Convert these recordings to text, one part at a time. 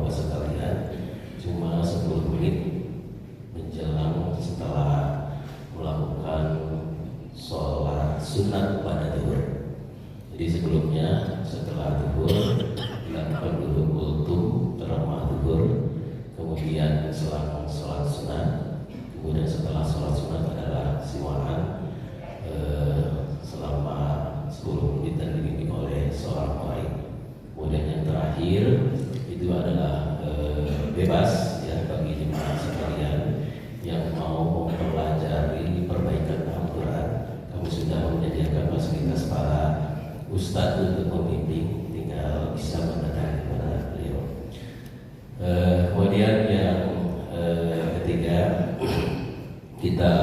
Bapak sekalian, cuma 10 menit menjelang setelah melakukan sholat sunat pada zuhur. Jadi sebelumnya setelah zuhur dilakukan dulu kultum teramah zuhur, kemudian selang sholat sunat, kemudian setelah sholat sunat adalah siwaan selama 10 menit dan dibimbing oleh seorang qari. Kemudian yang terakhir itu adalah bebas ya bagi jemaah sekalian yang mau mempelajari perbaikan Al-Quran. Kami sudah menyediakan fasilitas para ustadz untuk membimbing, tinggal bisa mendatangi kepada beliau. Kemudian yang ketiga, kita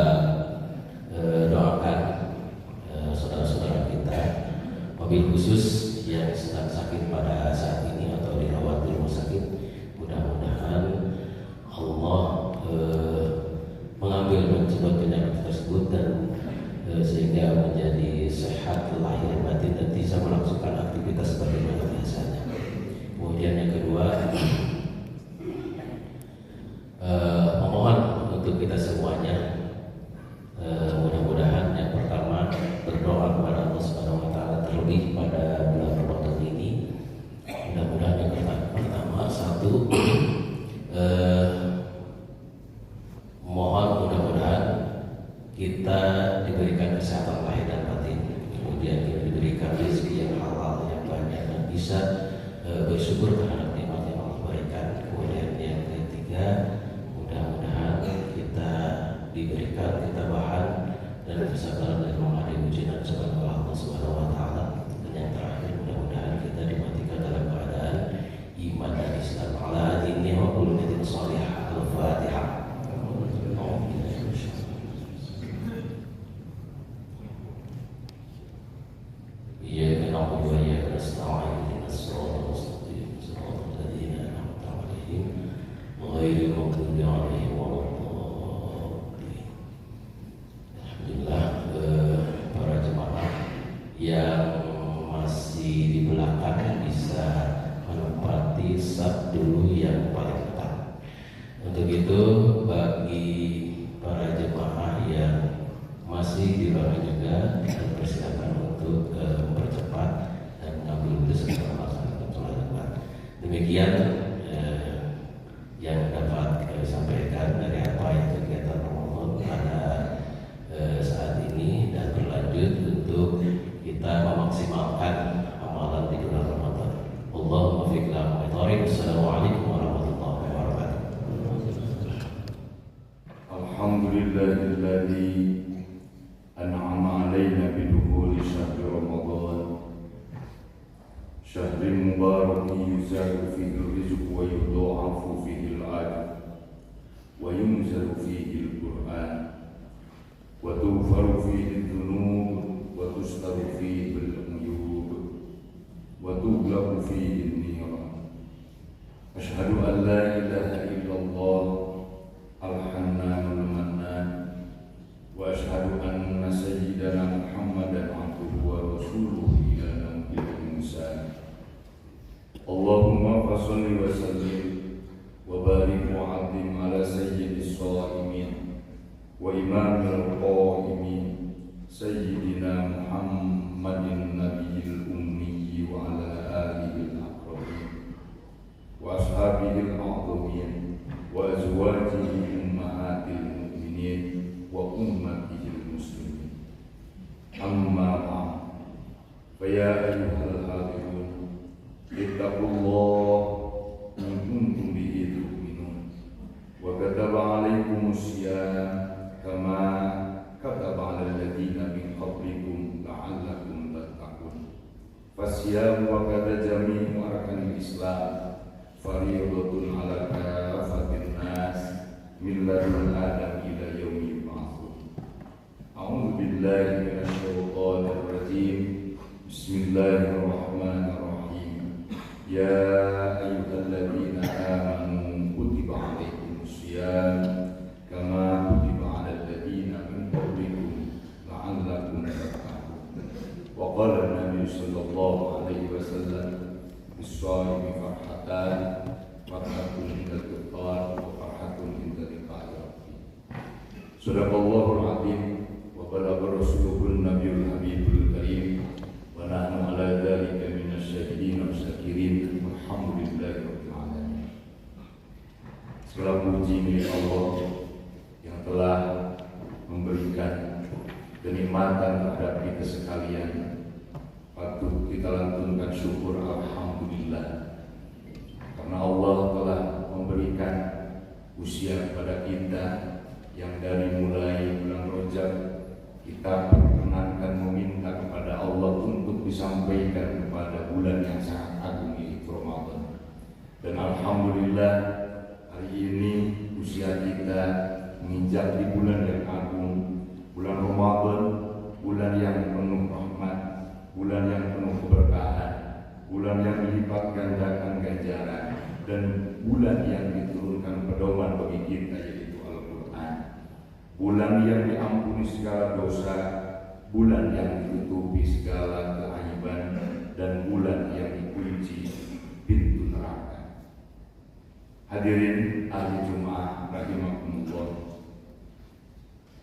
doakan saudara-saudara kita, wabil khusus yang sedang sakit pada saat ini atau dirawat di rumah sakit. Mudah-mudahan Allah mengambil mencabut penyakit tersebut dan sehingga menjadi sehat lahir batin dan bisa melangsungkan aktivitas sebagaimana biasanya. Kemudian yang kedua, memohon untuk kita semuanya, mudah-mudahan yang pertama berdoa kepada Allah Subhanahu wa taala, terlebih pada bulan Ramadan ini. Mudah-mudahan yang pertama satu, mohon mudah-mudahan kita diberikan kesehatan lahir dan batin, kemudian kita diberikan rezeki yang halal yang banyak dan bisa bersyukur terhadap nikmat yang Allah berikan. Kemudian yang ketiga, mudah-mudahan kita diberikan ketabahan dan kesabaran dari menghadapi ujian sebagai Allah Subhanahu wa taala. Dan yang terakhir, mudah-mudahan kita dimatikan dalam keadaan iman dan Islam. Ala adinni wa qulutin salihah. Al-Fatihah. Iyyaka na'budu wa iyyaka nasta'in. Ihdinas siratal mustaqim. Siratal ladzina an'amta 'alaihim ghairil maghdubi 'alaihim waladdallin. Alhamdulillah, para jemaah yang masih di belakang bisa menempati saf dulu yang paling depan. Untuk itu, bagi para jemaah yang masih di belakang juga, kita persilakan untuk mempercepat dan mengambil wudhu serta melaksanakan sholat Jumat. Demikian yang dapat kami sampaikan dari apa yang kegiatan Ramadan pada saat ini, dan berlanjut untuk kita memaksimalkan amalan di bulan Ramadan. Allahumma fiqh wa tariq. Assalamualaikum warahmatullahi wabarakatuh. Alhamdulillahilladzi an'ama alaina bidukhuli syahri Ramadan, syahri mubarak yuzadu fihi rizq wa yudha'afu fihi al-ajr wa yunzalu fihi al-Qur'an wa tughfaru fihi adh-dhunub wa tustaru fihi al-uyub wa tughlaqu fihi an-niran. Asyhadu an la ilaha illallah al-Hannanul Mannan wa asyhadu anna sayyidana Muhammadan abduhu wa rasuluhu ila nabil Musa. Allahumma fasholli wa sallim wa barik wa 'azzim ala sayyidis shaimin wa imamil qaimin sayyidina Muhammadin nabiyil ummi wa ala alihi al-aqrabin wa ashabihi al-a'zamin wa azwajihi ummahatil mu'minin wa ummatihil muslimin. Amma ba'd. Fa ya ayyuhal hadirun, ittaqullah in kuntum bihi tu'minun wa kataba 'alaikumus siyam kama kataba 'alal ladzina min qablikum la'allakum tattaqun. Fasyam wa qad jami'u arkanil Islam fariidatun 'ala kafatin nas min ladun adam ila yaumi yub'atsun. A'udzu billahi minasy syaithanir rajim. Bismillahirrahmanirrahim. Ya ayyuhalladzina amanu kutiba 'alaikumus syiyam kama kutiba 'alal ladzina min qablikum la'allakum tattaqun. Wa qala an-nabiy sallallahu alaihi wasallam bis-shaimi farhatan rahmatun indal iftar wa farhatun indal liqa'i rabbi. Sadaqallahul azim wa balagha rasulul nabiyul habibul karim wa nahnu ala dzalika minasyahidin wasyakirin walhamdulillahi rabbil alamin. Segala puji milik Allah yang telah memberikan kenikmatan terhadap kita sekalian. Patut kita lantunkan syukur alhamdulillah, karena Allah telah memberikan usia kepada kita yang dari mulai bulan Rajab kita perkenankan meminta kepada Allah untuk disampaikan kepada bulan yang sangat agung yaitu Ramadan. Dan alhamdulillah hari ini usia kita menginjak di bulan yang agung, bulan Ramadan, bulan yang penuh rahmat, bulan yang penuh keberkahan, bulan yang melipat gandakan ganjaran, dan bulan yang diturunkan pedoman bagi kita yaitu Al-Quran, bulan yang diampuni segala dosa, bulan yang ditutupi segala keaiban, dan bulan yang dikunci pintu neraka. Hadirin ahli Jumat rahimakumullah,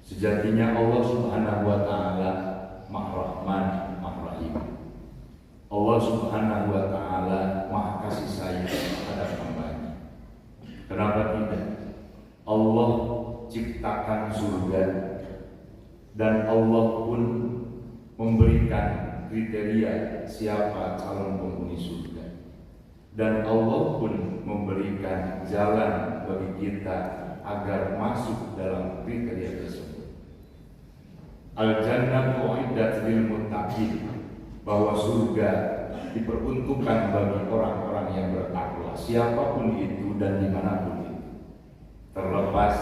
sejatinya Allah Subhanahu wa taala Maha Rahman, Maha Rahim. Allah Subhanahu wa taala Maha kasih sayang terhadap hamba-Nya. Kenapa tidak? Allah ciptakan surga dan Allah pun memberikan kriteria siapa calon penghuni surga. Dan Allah pun memberikan jalan bagi kita agar masuk dalam kriteria tersebut. Al-Jannatu uiddat lil muttaqin, bahwa surga diperuntukkan bagi orang-orang yang bertakwa, siapapun itu dan dimanapun itu, terlepas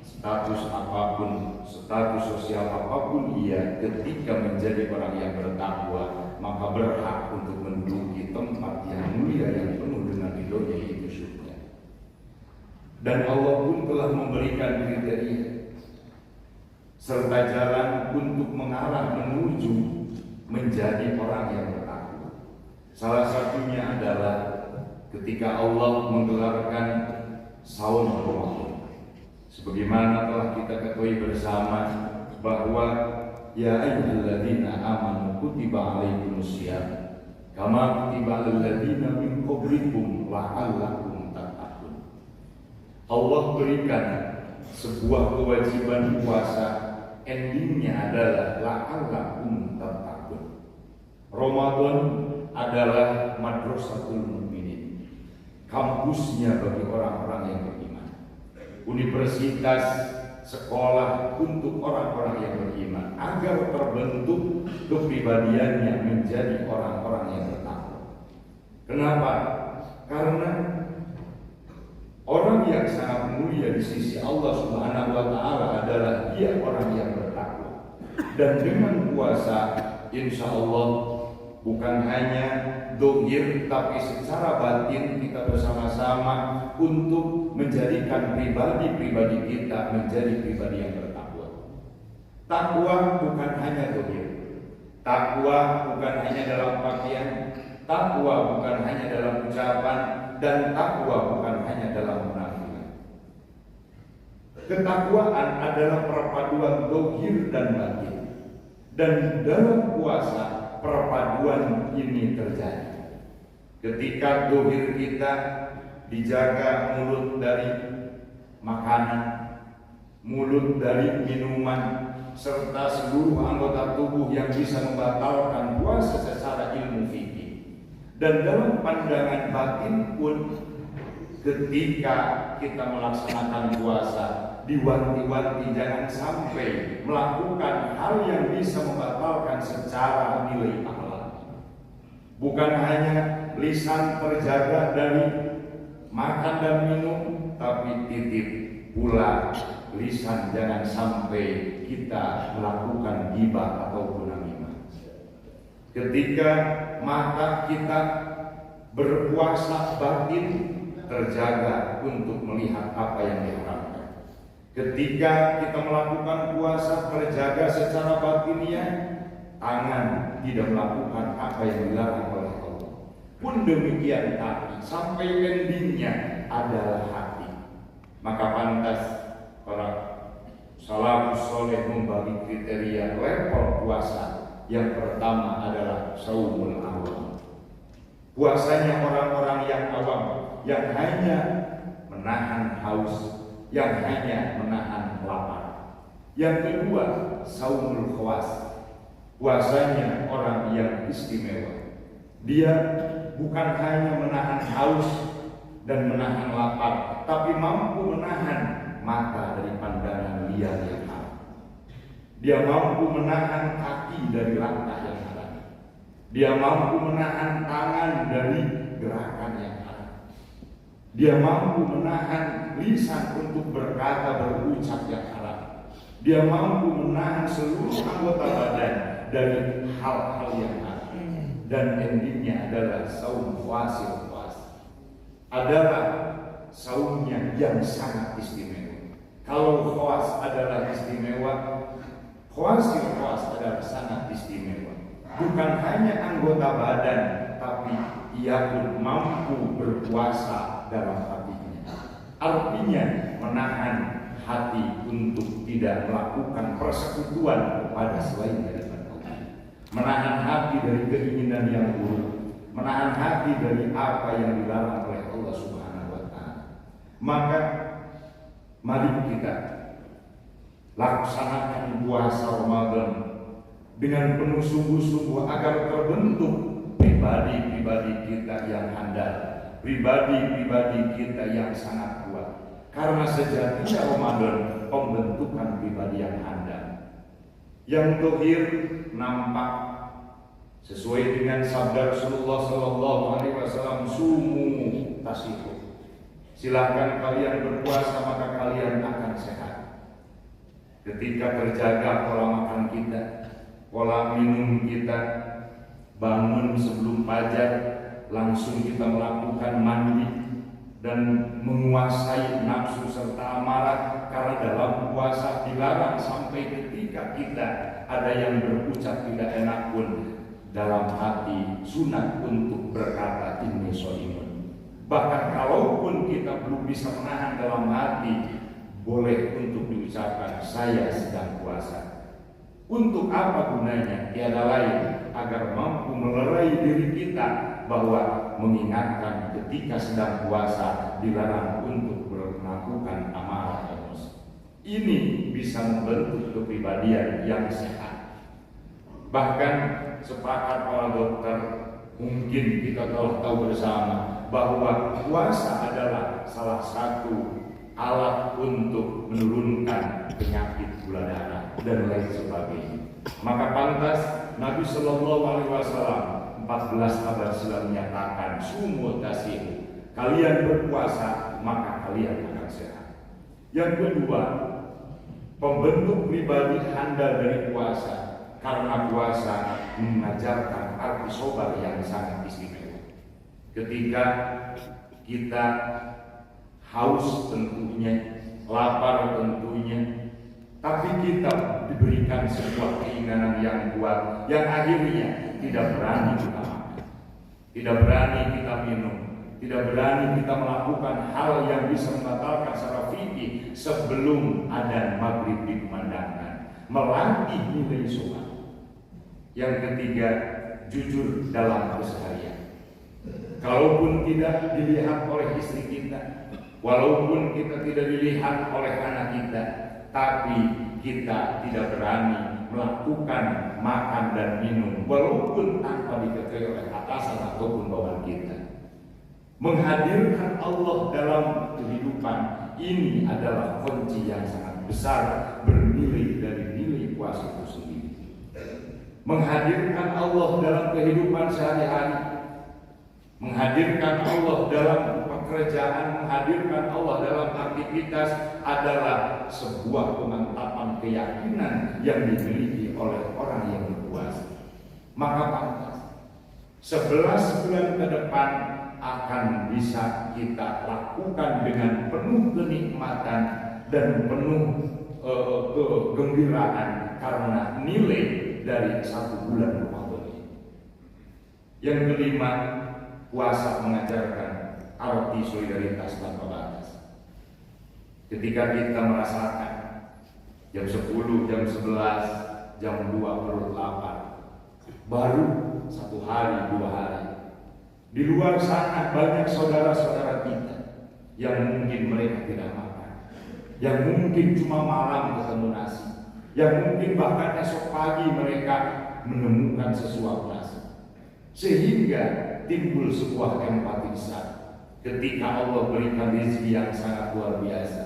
status apapun, status sosial apapun ia, ketika menjadi orang yang bertakwa maka berhak untuk menduduki tempat yang mulia yang penuh dengan ridhonya yaitu surga. Dan Allah pun telah memberikan kriteria serta jalan untuk mengarah menuju menjadi orang yang bertakwa. Salah satunya adalah ketika Allah menggelarkan saum Ramadan. Sebagaimana telah kita ketahui bersama bahwa ya ayyuhalladzina amanu kutiba alaikumusiyam kama kutiba alal ladzina min qablikum la'allakum tattaqun. Allah berikan sebuah kewajiban puasa, endingnya adalah la'allakum tattaqun. Ramadan adalah madrasatul mukminin, kampusnya bagi orang-orang yang beriman, universitas, sekolah untuk orang-orang yang beriman agar terbentuk kepribadiannya menjadi orang-orang yang bertakwa. Kenapa? Karena orang yang sangat mulia di sisi Allah Subhanahu wa taala adalah dia orang yang bertakwa. Dan dengan puasa insya Allah bukan hanya dohir, tapi secara batin kita bersama-sama untuk menjadikan pribadi-pribadi kita menjadi pribadi yang bertakwa. Takwa bukan hanya dohir, takwa bukan hanya dalam pakaian, takwa bukan hanya dalam ucapan, dan takwa bukan hanya dalam penampilan. Ketakwaan adalah perpaduan dohir dan batin, dan dalam puasa perpaduan ini terjadi. Ketika dohir kita dijaga mulut dari makanan, mulut dari minuman, serta seluruh anggota tubuh yang bisa membatalkan puasa secara ilmu fikih. Dan dalam pandangan batin pun, ketika kita melaksanakan puasa, diwanti-wanti jangan sampai melakukan hal yang bisa membatalkan secara nilai akhlak. Bukan hanya lisan terjaga dari makan dan minum, tapi titip pula lisan jangan sampai kita melakukan ghibah ataupun namimah. Ketika mata kita berpuasa, batin terjaga untuk melihat apa yang diharapkan. Ketika kita melakukan puasa, terjaga secara batinnya, tangan tidak melakukan apa yang dilarang oleh Allah. Pun demikian hati, sampai endingnya adalah hati. Maka pantas para salafus soleh membagi kriteria level puasa. Yang pertama adalah saumul awam. Puasanya orang-orang yang awam, yang hanya menahan haus, yang hanya menahan lapar. Yang kedua, saumul khawas. Puasanya orang yang istimewa. Dia bukan hanya menahan haus dan menahan lapar, tapi mampu menahan mata dari pandangan liar yang haram. Dia mampu menahan kaki dari langkah yang haram. Dia mampu menahan tangan dari gerakan yang haram. Dia mampu menahan lisan untuk berkata berucap yang haram. Dia mampu menahan seluruh anggota badan dari hal-hal yang haram. Dan endingnya adalah saum wasil puasa. Adalah saumnya yang sangat istimewa. Kalau khawas adalah istimewa, wasil puasa adalah sangat istimewa. Bukan hanya anggota badan, tapi ia pun mampu berpuasa dalam hatinya. Artinya menahan hati untuk tidak melakukan persekutuan kepada selain daripada Allah. Menahan hati dari keinginan yang buruk, menahan hati dari apa yang dilarang oleh Allah Subhanahu wa Ta'ala. Maka mari kita laksanakan puasa Ramadan dengan penuh sungguh-sungguh agar terbentuk pribadi-pribadi kita yang handal, pribadi-pribadi kita yang sangat kuat. Karena sejatinya Ramadan pembentukan pribadi yang handal, yang dohir nampak sesuai dengan sabda Rasulullah Sallallahu Alaihi Wasallam, sumu tasihu. Silakan kalian berpuasa maka kalian akan sehat. Ketika terjaga pola makan kita, pola minum kita, bangun sebelum fajar, langsung kita melakukan mandi dan menguasai nafsu serta amarah, karena dalam puasa dilarang sampai ketika kita ada yang berucap tidak enak pun dalam hati sunat untuk berkata inni shaimun. Bahkan kalaupun kita belum bisa menahan dalam hati, boleh untuk diucapkan saya sedang puasa. Untuk apa gunanya? Tiada lain agar mampu melerai diri kita bahwa mengingatkan ketika sedang puasa dilarang untuk melakukan amarah emosi. Ini bisa membentuk kepribadian yang sehat. Bahkan sepakat para dokter, mungkin kita telah tahu bersama bahwa puasa adalah salah satu alat untuk menurunkan penyakit gula darah dan lain sebagainya. Maka pantas Nabi Sallallahu Alaihi Wasallam 14 abad silam menyatakan sumu tasihu, kalian berpuasa maka kalian akan sehat. Yang kedua, pembentuk pribadi handal dari puasa, karena puasa mengajarkan arti sabar yang sangat istimewa. Ketika kita haus tentunya, lapar tentunya, tapi kita diberikan sebuah keinginan yang kuat yang akhirnya tidak berani kita makan, tidak berani kita minum, tidak berani kita melakukan hal yang bisa membatalkan secara fikih sebelum adzan maghrib dikumandangkan, melatih nilai sholat. Yang ketiga, jujur dalam keseharian. Kalaupun tidak dilihat oleh istri kita, walaupun kita tidak dilihat oleh anak kita, tapi kita tidak berani melakukan makan dan minum walaupun tanpa diketahui oleh atasan ataupun bawahan kita. Menghadirkan Allah dalam kehidupan ini adalah kunci yang sangat besar, bernilai dari nilai puasa itu sendiri. Menghadirkan Allah dalam kehidupan sehari-hari, menghadirkan Allah dalam pekerjaan, menghadirkan Allah dalam aktivitas adalah sebuah pemantapan keyakinan yang dimiliki oleh orang yang berpuasa. Maka pantas 11 bulan ke depan akan bisa kita lakukan dengan penuh kenikmatan dan penuh kegembiraan karena nilai dari 1 bulan Ramadan. Yang kelima, puasa mengajarkan arti solidaritas tanpa batas. Ketika kita merasakan jam 10, jam 11, jam 2 perut lapar, baru 1 hari, 2 hari. Di luar sana banyak saudara-saudara kita yang mungkin mereka tidak makan, yang mungkin cuma malam ketemu nasi, yang mungkin bahkan esok pagi mereka menemukan sesuap nasi. Sehingga timbul sebuah empati besar ketika Allah berikan rezeki yang sangat luar biasa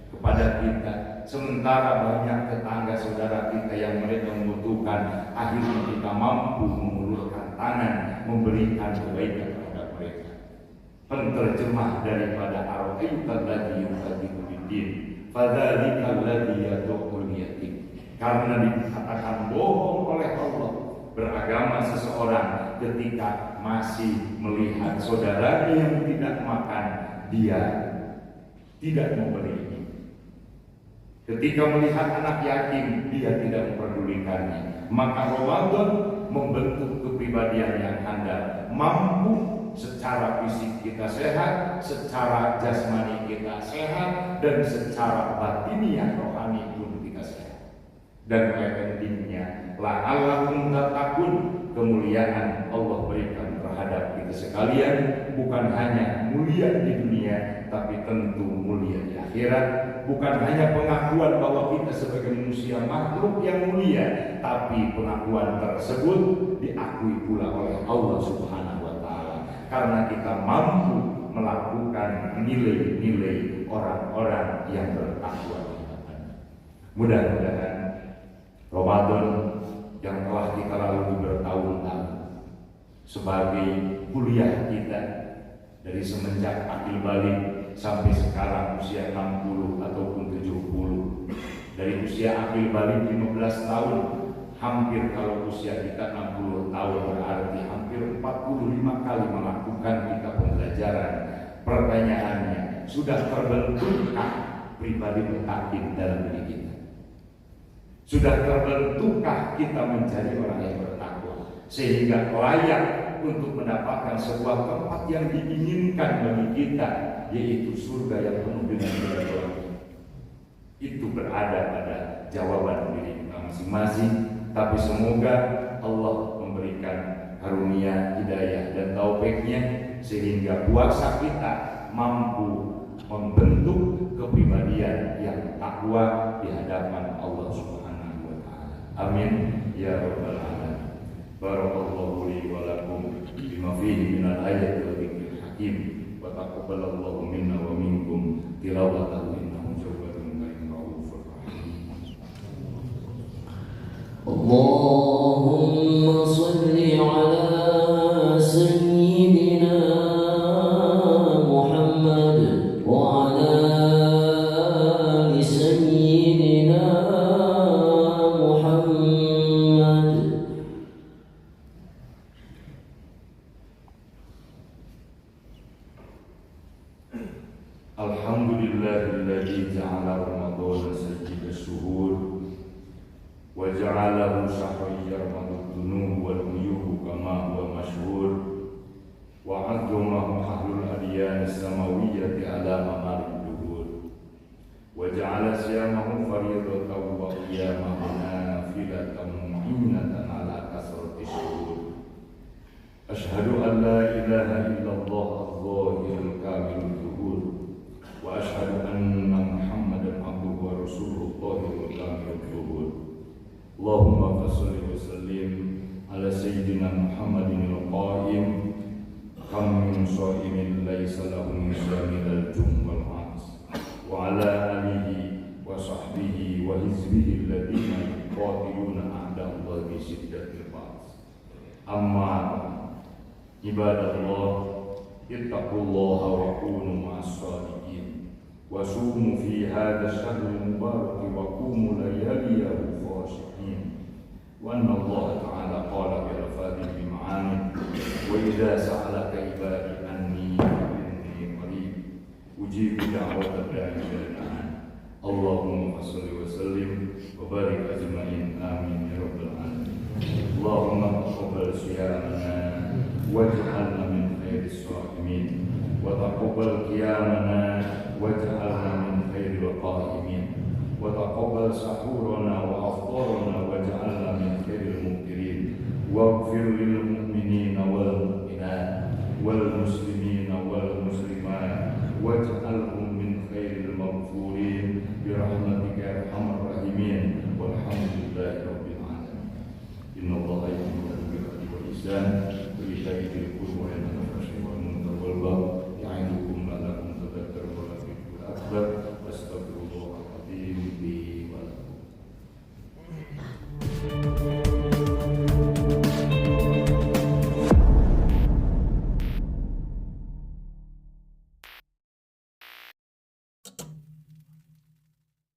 kepada kita, sementara banyak tetangga saudara kita yang mereka membutuhkan, akhirnya kita mampu mengulurkan tangan memberikan kebaikan kepada mereka. Penterjemah daripada ara'aital ladzi yukadzibu biddin fadzalika alladzi yad'ul yatim. Karena dikatakan bohong oleh Allah beragama seseorang ketika masih melihat saudaranya yang tidak makan, dia tidak memberi. Ketika melihat anak yatim, dia tidak memperdulikannya. Maka Ramadan membentuk kepribadian yang handal, mampu secara fisik kita sehat, secara jasmani kita sehat, dan secara batiniah rohani pun kita sehat. Dan endingnya la'allakum tattaqun, kemuliaan Allah berikan terhadap kita sekalian, bukan hanya mulia di dunia, tapi tentu mulia di akhirat. Bukan hanya pengakuan bahwa kita sebagai manusia makhluk yang mulia, tapi pengakuan tersebut diakui pula oleh Allah Subhanahu wa Ta'ala, karena kita mampu melakukan nilai-nilai orang-orang yang bertakwa. Mudah-mudahan Ramadan yang telah kita lalui bertahun-tahun sebagai kuliah kita dari semenjak akil balik sampai sekarang usia 60 ataupun 70. Dari usia akil balik 15 tahun, hampir kalau usia kita 60 tahun berarti hampir 45 kali melakukan kita pembelajaran. Pertanyaannya, sudah terbentukkah pribadi mutakin dalam diri kita? Sudah terbentukkah kita menjadi orang yang bertakwa sehingga layak untuk mendapatkan sebuah tempat yang diinginkan bagi kita, yaitu surga yang penuh dengan keridhaan? Itu berada pada jawaban diri kita masing-masing. Tapi semoga Allah memberikan karunia, hidayah dan taufiknya sehingga puasa kita mampu membentuk kepribadian yang takwa di hadapan Allah Subhanahu wa Ta'ala. Amin ya rabbal alamin. Barakallahu li wa lakum bima fihi minal ayati wa dzikril hakim, wa taqabbalallahu minna wa minkum tilawatahu innahu jawwadun karim raufur rahim. Allahumma shalli ala sayyidina Muhammad wa ala ali sayyidina Muhammad. Alhamdulillahilladzi ja'ala Ramadhana sayyida syuhur wa ja'alahu shahran yarmadu dhunub wal uyub kama huwa masyhur wa 'azzamahu ahlul adyan as-samawiyyati ala ma'arif duhur wa ja'ala siyamahu fardatan wa qiyamahu nafilatan mu'inatan ala kasrati syuhur. Ashhadu an la ilaha illallah az-zahirul kamilul zuhur wa ashhadu anna Muhammadan abduhu wa rasuluhu tahirul kamilul zuhur. Allahumma fassalli wa sallim ala sayyidina Muhammadin al-qa'im kam min sha'imin laysa lahu min shamil al-jum wal 'ats wa ala alihi wa sahbihi wa hizbihi alladhina yuqatiluna a'da Allah bi shiddatil ba's. Amma ibadallah, ittaqullaha wa kunu ma'as shadiqin wa sumu fi hadha ash-shahril mubarak wa qumu layaliyahu khashi'in. Wa anna Allah ta'ala qala bi al-fadhil ma'ani wa idza sa'alaka ibadi anni fa inni qarib ujibu da'watad da'i idza da'an. Allahumma shalli wa sallim wa barik ajma'in amin ya rabbal alamin. Allahumma taqabbal siyamana waj'alna min خير الصائمين وتقبل قيامنا واجعلنا من خير القائمين وتقبل سحورنا وأفطارنا واجعلنا من خير المفطرين واغفر للمؤمنين والمؤمنات والمسلمين والمسلمات واجعلهم من خير المغفورين برحمتك يا أرحم الراحمين والحمد لله رب العالمين. إن الله يأمر بالعدل والإحسان وإيتاء ذي القربى وينهى عن الفحشاء والمنكر والبغي